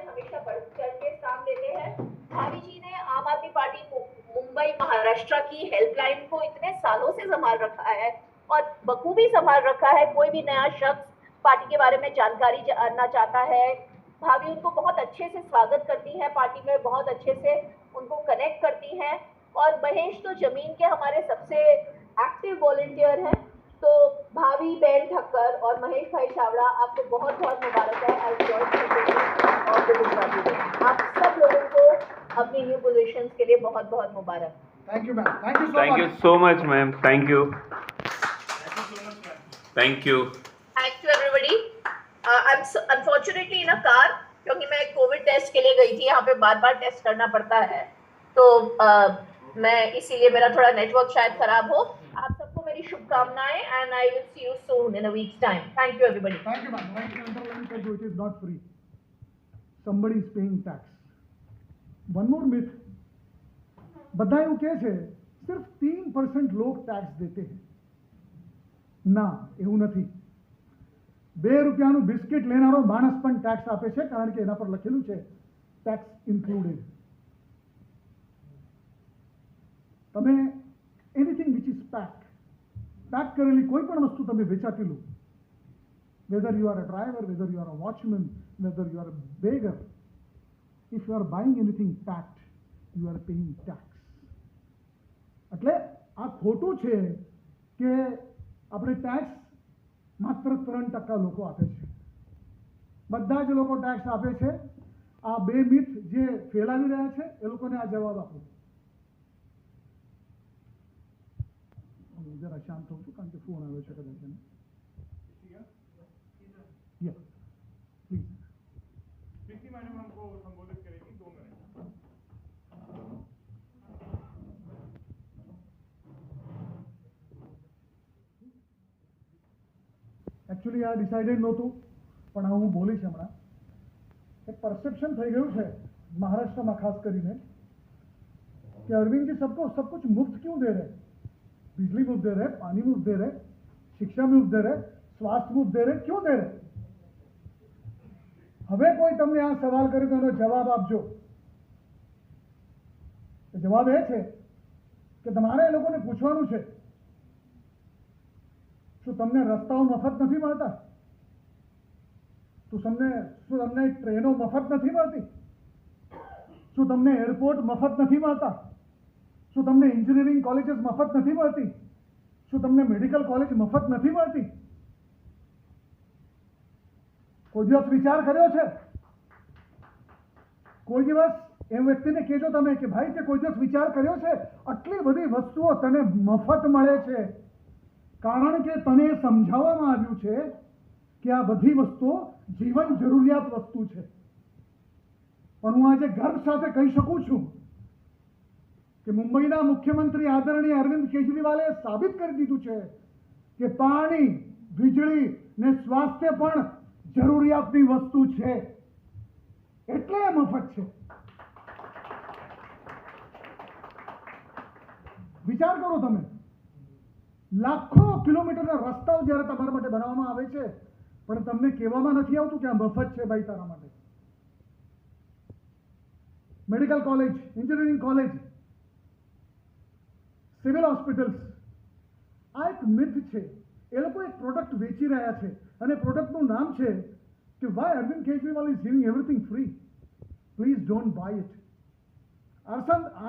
हमेशा बढ़ चढ़ के काम लेते हैं। भाभी जी ने आम आदमी पार्टी मुंबई महाराष्ट्र की हेल्पलाइन को इतने सालों से संभाल रखा है और बखूबी संभाल रखा है। कोई भी नया शख्स पार्टी के बारे में जानकारी जानना चाहता है, भाभी उनको बहुत अच्छे से स्वागत करती है, पार्टी में बहुत अच्छे से उनको कनेक्ट करती हैं। और महेश तो जमीन के हमारे सबसे एक्टिव वॉलंटियर हैं। तो भाभी बहन ठक्कर और महेश भाई चावड़ा, आपको बहुत बहुत मुबारक है as joint secretary of the Gujarati wing. आप सब लोगों को अपनी न्यू पोजीशंस के लिए बहुत बहुत मुबारक। Thank you ma'am, thank you so much ma'am, thank you thank you everybody. I am unfortunately in a car, क्योंकि मैं कोविड टेस्ट के लिए गई थी, यहाँ पे बार टेस्ट करना पड़ता है, तो मैं इसीलिए मेरा थोड़ा नेटवर्क शायद खराब हो। आप सबको मेरी शुभकामनाएं and I will see you soon in a weeks time. Thank you everybody. Thank you ma'am. It is not free. Somebody is paying tax. One more myth. બધા એવું કહે છે સિર્ફ 3% લોક ટેક્સ દેતે હૈ. ના, એવું નથી. 2 રૂપિયાનું બિસ્કિટ લેનારો માણસ પણ ટેક્સ આપે છે, કારણ કે એના પર લખેલું છે ટેક્સ ઇન્ક્લુડેડ. તમે એનીથિંગ વિચ ઇઝ પેક કરેલી કોઈ પણ વસ્તુ તમે વેચાતી લો, whether you are a driver, whether you are a watchman, whether you are a beggar, if you are buying anything packed, you are paying tax. એટલે આ ખોટું છે કે આપણે ટેક્સ માત્ર 3% લોકો આપે છે. બધા જ લોકો ટેક્સ આપે છે. આ 2 મિથ જે ફેલાવી રહ્યા છે એ લોકોને આ જવાબ આપો. જરા શાંત થવું છું કારણ કે ફોન આવ્યો છે કદાચ એને. Yeah, please. प्रीति मैडम हमको संबोधित करेगी 2 मिनट। એકચ્યુઅલી આ ડિસાઇડેડ નહોતું, પણ હું બોલીશ હમણાં. એક પરસેપ્શન થઈ ગયું છે મહારાષ્ટ્રમાં ખાસ કરીને कि अरविंद जी सबको सब कुछ मुफ्त क्यों दे रहे? बिजली मुफ्त दे रहे, पानी मुफ्त दे रहे, शिक्षा मुफ्त दे रहे, स्वास्थ्य मुफ्त दे रहे, क्यों दे रहे? હવે કોઈ તમને આ સવાલ કરે તો એનો જવાબ આપજો. જવાબ એ છે કે તમારે એ લોકોને પૂછવાનું છે, શું તમને રસ્તાઓ મફત નથી મળતા? શું તમને ટ્રેનો મફત નથી મળતી? શું તમને એરપોર્ટ મફત નથી મળતા? શું તમને એન્જિનિયરિંગ કોલેજીસ મફત નથી મળતી? શું તમને મેડિકલ કોલેજ મફત નથી મળતી? કોઈ દિવસ વિચાર કર્યો છે? કોઈ દિવસ એમ વ્યક્તિને કહેજો તમે કે ભાઈ તે કોઈ દિવસ વિચાર કર્યો છે આટલી બધી વસ્તુઓ તને મફત મળે છે કારણ કે તને સમજાવવામાં આવ્યું છે કે આ બધી વસ્તુઓ જીવન જરૂરિયાત વસ્તુ છે. પણ હું આજે ગર્વ સાથે કહી શકું છું કે મુંબઈના મુખ્યમંત્રી આદરણીય અરવિંદ કેજરીવાલે સાબિત કરી દીધું છે કે પાણી, વીજળી ને સ્વાસ્થ્ય પણ જરૂરિયાતની વસ્તુ છે, એટલે મફત છે. વિચાર કરો તમે, લાખો કિલોમીટરના રસ્તાઓ જ્યારે તમારા માટે બનાવવામાં આવે છે પણ તમને કહેવામાં નથી આવતું કે આ મફત છે ભાઈ તારા માટે. Medical college, engineering college, civil hospitals, આ એક મિથ છે. એ લોકો એક પ્રોડક્ટ વેચી રહ્યા છે અને પ્રોડક્ટનું નામ છે કે why Arvind Kejriwal is giving everything free, please don't buy it.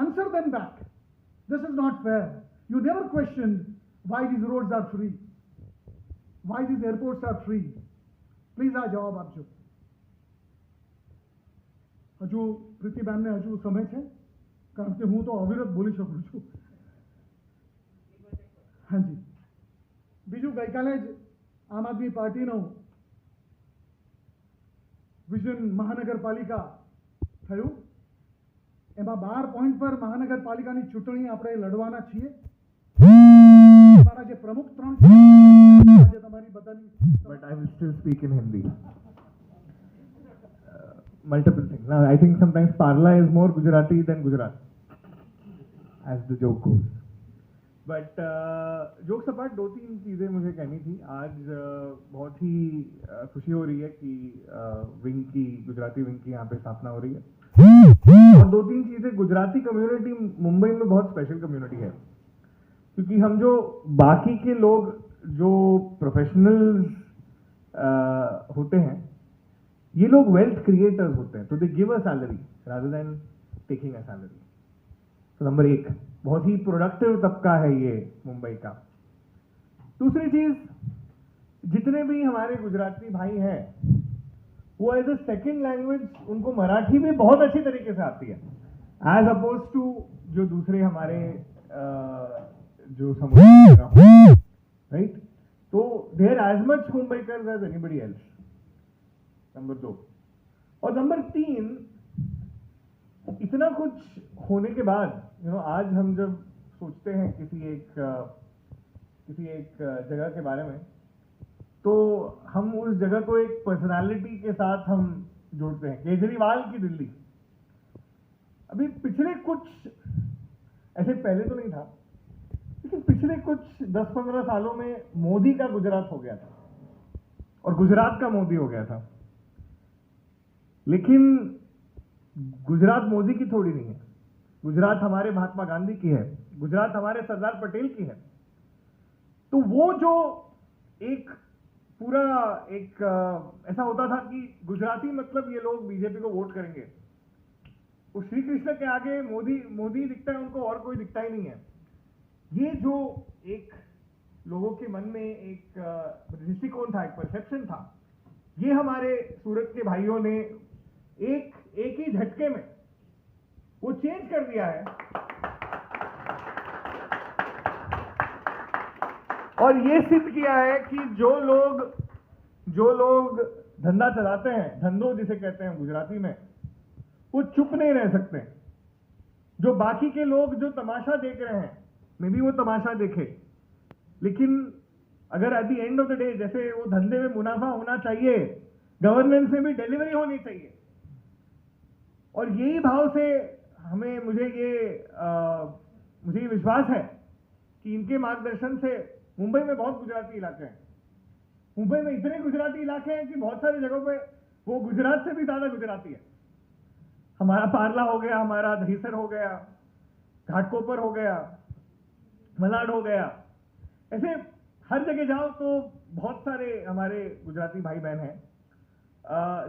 Answer them back. This is not fair. You never questioned why these roads are free, why these airports are free. Please આ જવાબ આપજો. હજુ પ્રીતિબેનને હજુ સમય છે કારણ કે હું તો અવિરત બોલી શકું છું. હાજી, બીજું ગઈકાલે જ આમ આદમી પાર્ટીનું વિઝન મહાનગરપાલિકા થયું. એમાં 12 પોઈન્ટ પર મહાનગરપાલિકાની ચૂંટણી આપણે લડવાના છીએ. તમારા જે પ્રમુખ 3 છે તમારી બધાની, but I will still speak in Hindi. Multiple things. Now, I think sometimes Parla is more Gujarati than Gujarat, as the joke goes. But jokes apart, 2-3 चीज़ें मुझे कहनी थी. आज बहुत ही खुशी हो रही है कि विंग की, गुजराती विंग की यहाँ पे स्थापना हो रही है. और 2-3 चीज़ें, गुजराती कम्युनिटी मुंबई में बहुत स्पेशल कम्युनिटी है क्योंकि हम जो बाकी के लोग जो प्रोफेशनल्स होते हैं, ये लोग वेल्थ क्रिएटर्स होते हैं, तो they give a salary rather than taking a salary. तो नंबर 1, बहुत ही प्रोडक्टिव तबका है ये मुंबई का. दूसरी चीज, जितने भी हमारे गुजराती भाई हैं वो एज अ सेकेंड लैंग्वेज उनको मराठी भी बहुत अच्छी तरीके से आती है, एज अपोज टू जो दूसरे हमारे जो समुदाय, राइट. तो they are as much Mumbaikars as anybody else. Number 2. और नंबर 3, इतना कुछ होने के बाद आज हम जब सोचते हैं किसी एक जगह के बारे में, तो हम उस जगह को एक पर्सनालिटी के साथ हम जोड़ते हैं. केजरीवाल की दिल्ली, अभी पिछले कुछ, ऐसे पहले तो नहीं था, लेकिन पिछले कुछ 10-15 सालों में मोदी का गुजरात हो गया था और गुजरात का मोदी हो गया था. लेकिन गुजरात मोदी की थोड़ी नहीं है. गुजरात हमारे महात्मा गांधी की है, गुजरात हमारे सरदार पटेल की है. तो वो जो एक पूरा एक ऐसा होता था कि गुजराती मतलब ये लोग बीजेपी को वोट करेंगे, वो श्री कृष्ण के आगे मोदी दिखता है उनको, और कोई दिखता ही नहीं है. ये जो एक लोगों के मन में एक दृष्टिकोण था, एक परसेप्शन था, ये हमारे सूरत के भाइयों ने एक ही झटके में वो चेंज कर दिया है. और ये सिद्ध किया है कि जो लोग धंधा चलाते हैं, धंधो जिसे कहते हैं गुजराती में, वो चुप नहीं रह सकते. जो बाकी के लोग जो तमाशा देख रहे हैं, मे बी वो तमाशा देखे, लेकिन अगर at the end of the day, जैसे वो धंधे में मुनाफा होना चाहिए, गवर्नेंस में भी डिलीवरी होनी चाहिए. और यही भाव से मुझे ये विश्वास है कि इनके मार्गदर्शन से मुंबई में बहुत गुजराती इलाके हैं. मुंबई में इतने गुजराती इलाके हैं कि बहुत सारी जगहों पे वो गुजरात से भी ज्यादा गुजराती है। हमारा पारला हो गया, हमारा दहीसर हो गया, घाटकोपर हो गया, मलाड हो गया, ऐसे हर जगह जाओ तो बहुत सारे हमारे गुजराती भाई बहन हैं।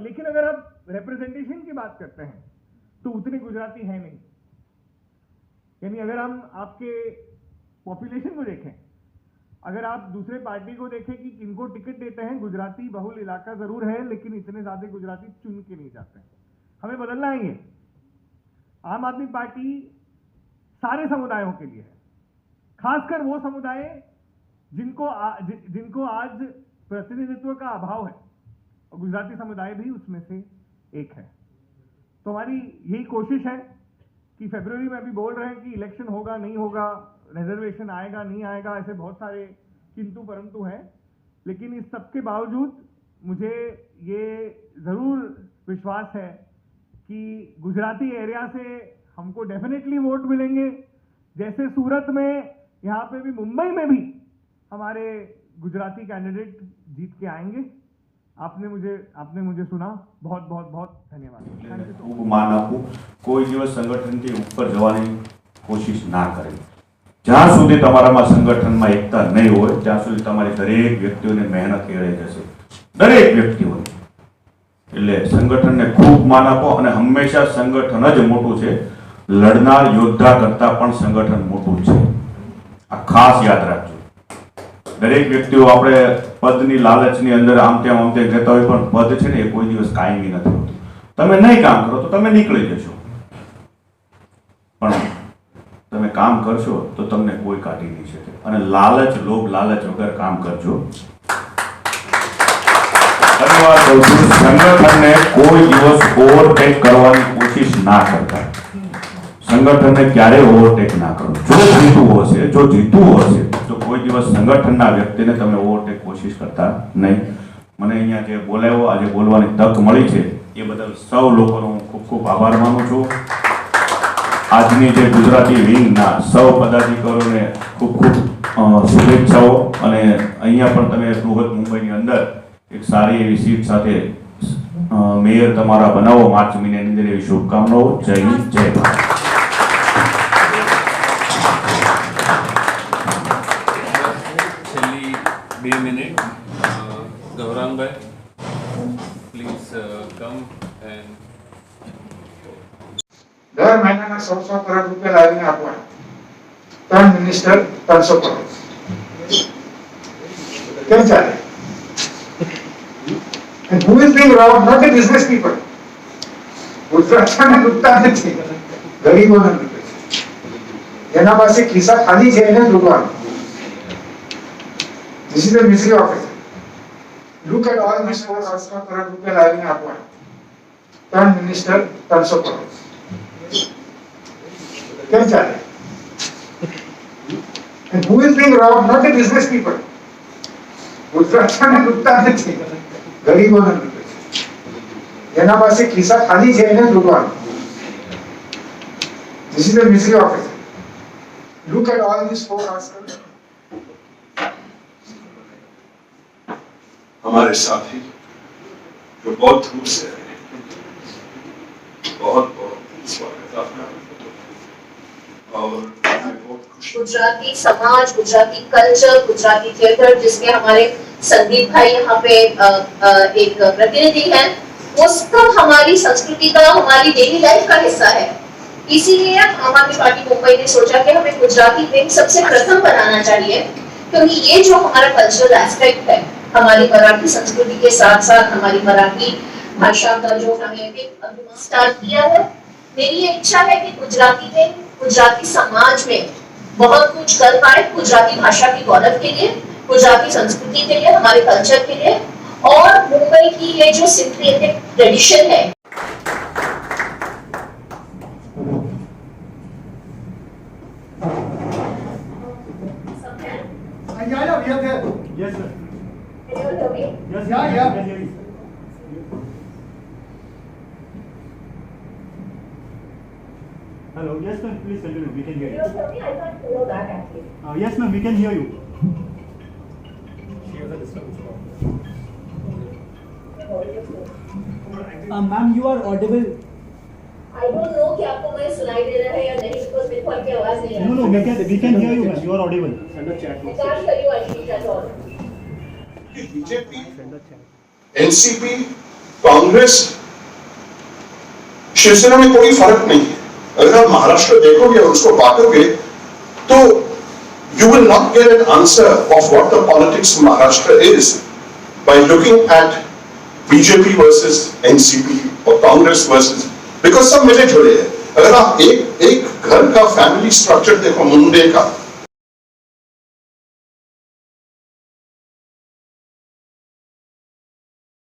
लेकिन अगर आप रिप्रेजेंटेशन की बात करते हैं तो उतने गुजराती हैं नहीं। यानी अगर हम आपके पॉपुलेशन को देखें, अगर आप दूसरे पार्टी को देखें कि किनको टिकट देते हैं, गुजराती बहुल इलाका जरूर है लेकिन इतने ज्यादा गुजराती चुन के नहीं जाते हैं। हमें बदलना है ये। आम आदमी पार्टी सारे समुदायों के लिए है, खासकर वो समुदाय जिनको आज प्रतिनिधित्व का अभाव है, और गुजराती समुदाय भी उसमें से एक है। तो हमारी यही कोशिश है कि फरवरी में अभी बोल रहे हैं कि इलेक्शन होगा नहीं होगा, रिजर्वेशन आएगा नहीं आएगा, ऐसे बहुत सारे किंतु परंतु हैं, लेकिन इस सब के बावजूद मुझे ये जरूर विश्वास है कि गुजराती एरिया से हमको डेफिनेटली वोट मिलेंगे। जैसे सूरत में, यहाँ पे भी, मुंबई में भी हमारे गुजराती कैंडिडेट जीत के आएंगे। आपने मुझे सुना, बहुत बहुत बहुत धन्यवाद। खूब मान आपू, कोई दिवस संगठन के ऊपर जवानी कोशिश ना करे। જ્યાં સુધી તમારામાં સંગઠનમાં એકતા નહીં હોય ત્યાં સુધી તમારી દરેક વ્યક્તિઓને મહેનત કેળાઈ જશે, દરેક વ્યક્તિઓને। એટલે સંગઠનને ખૂબ માન આપો અને હંમેશા સંગઠન જ મોટું છે, લડનાર યોદ્ધા કરતાં પણ સંગઠન મોટું છે, આ ખાસ યાદ રાખજો। દરેક વ્યક્તિઓ આપણે પદની લાલચની અંદર આમ તેમ કહેતા હોય, પણ પદ છે ને એ કોઈ દિવસ કાયમી નથી હોતું। તમે નહીં કામ કરો તો તમે નીકળી જશો, પણ તમે કામ કરશો તો તમને કોઈ કાઢી નહીં શકે। અને લાલચ, લોભ લાલચ વગર કામ કરજો। ધન્યવાદ કહું છું। સંગઠનને કોઈ દિવસ ઓવરટેક કરવાની કોશિશ ના કરતા, સંગઠનને ક્યારે ઓવરટેક ના કરો। જો જીતવું હશે તો કોઈ દિવસ સંગઠનના વ્યક્તિને તમે ઓવરટેક કોશિશ કરતા નહીં। મને અહીંયા જે બોલાવ્યો, આજે બોલવાની તક મળી છે એ બદલ સૌ લોકોનો હું ખૂબ ખૂબ આભાર માનું છું। આજની જે ગુજરાતી વિંગના સૌ પદાધિકારીઓને ખૂબ ખૂબ શુભેચ્છાઓ। અને અહીંયા પણ તમે બૃહદ મુંબઈની અંદર એક સારી એવી સીટ સાથે મેયર તમારા બનાવો માર્ચ મહિનાની અંદર, એવી શુભકામનાઓ। જય હિન્દ, જય ભારત। છેલ્લી 2 મિનિટ ગૌરાંગભાઈ, પ્લીઝ કમ એન્ડ દર મહિનાના 100 કરોડ રૂપિયા લાવીને આપવાના, 3 મિનિસ્ટર 300 કરોડ કેમ ચાલે? And who is being robbed? Not the business people. ગુજરાતને લૂંટતા નથી, ગરીબોને લૂંટે છે। જેના પાસે ખિસ્સા ખાલી છે એને લૂંટવાનું। This is the misery of it. Look at all these 400 crore રૂપિયા લાવીને આપવાના, 3 મિનિસ્ટર 300 કરોડ કેમ ચાલે? And who is being robbed? Not the business people. ગુજરાતને લૂંટતા નથી, ગરીબોને લૂંટે છે। જેના પાસે ખિસ્સા ખાલી છે એને લૂંટવાનું। This is the misery of it. Look at all these 4 articles. हमारे साथी जो बहुत दूर से आए, बहुत बहुत स्वागत आपका। और गुजराती समाज, गुजराती कल्चर, गुजराती थिएटर, जिसके हमारे संदीप भाई यहाँ पे एक प्रतिनिधि हैं, वो सब हमारी संस्कृति का, हमारी डेली लाइफ का हिस्सा है। इसीलिए आम आदमी पार्टी मुंबई ने सोचा कि हमें गुजराती विंग सबसे प्रथम बनाना चाहिए, क्योंकि ये जो हमारा कल्चरल एस्पेक्ट है, हमारी मराठी संस्कृति के साथ साथ हमारी मराठी भाषा का जो हमें एक अभिमान स्टार्ट किया है। मेरी ये इच्छा है कि गुजराती विंग गुजराती समाज में बहुत कुछ कर पाए, गुजराती भाषा के गौरव के लिए, गुजराती संस्कृति के लिए, हमारे कल्चर के लिए, और मुंबई की ये जो सिंथेटिक ट्रेडिशन है। Yes, sir. Can you hear me? Yes, yeah. Hello, yes ma'am, please continue, we can hear Can you hear me? I can't hear that actually. Yes ma'am, we can hear you. Ma'am you are audible. I don't know कि आपको मैं सुनाई दे रहा है या नहीं, because मेरे को आपकी आवाज नहीं आ रही. No, we can hear you, ma'am. You are audible. Send a chat. I can't hear you actually at all. BJP, NCP, Congress, Shivsena में कोई फर्क नहीं है. अगर आप महाराष्ट्र देखोगे और उसको बांटोगे तो you will not get an answer of what the politics of Maharashtra is by looking at BJP versus NCP or Congress versus, because सब मिले जुले हैं. अगर आप एक घर का फैमिली स्ट्रक्चर देखो मुंडे का,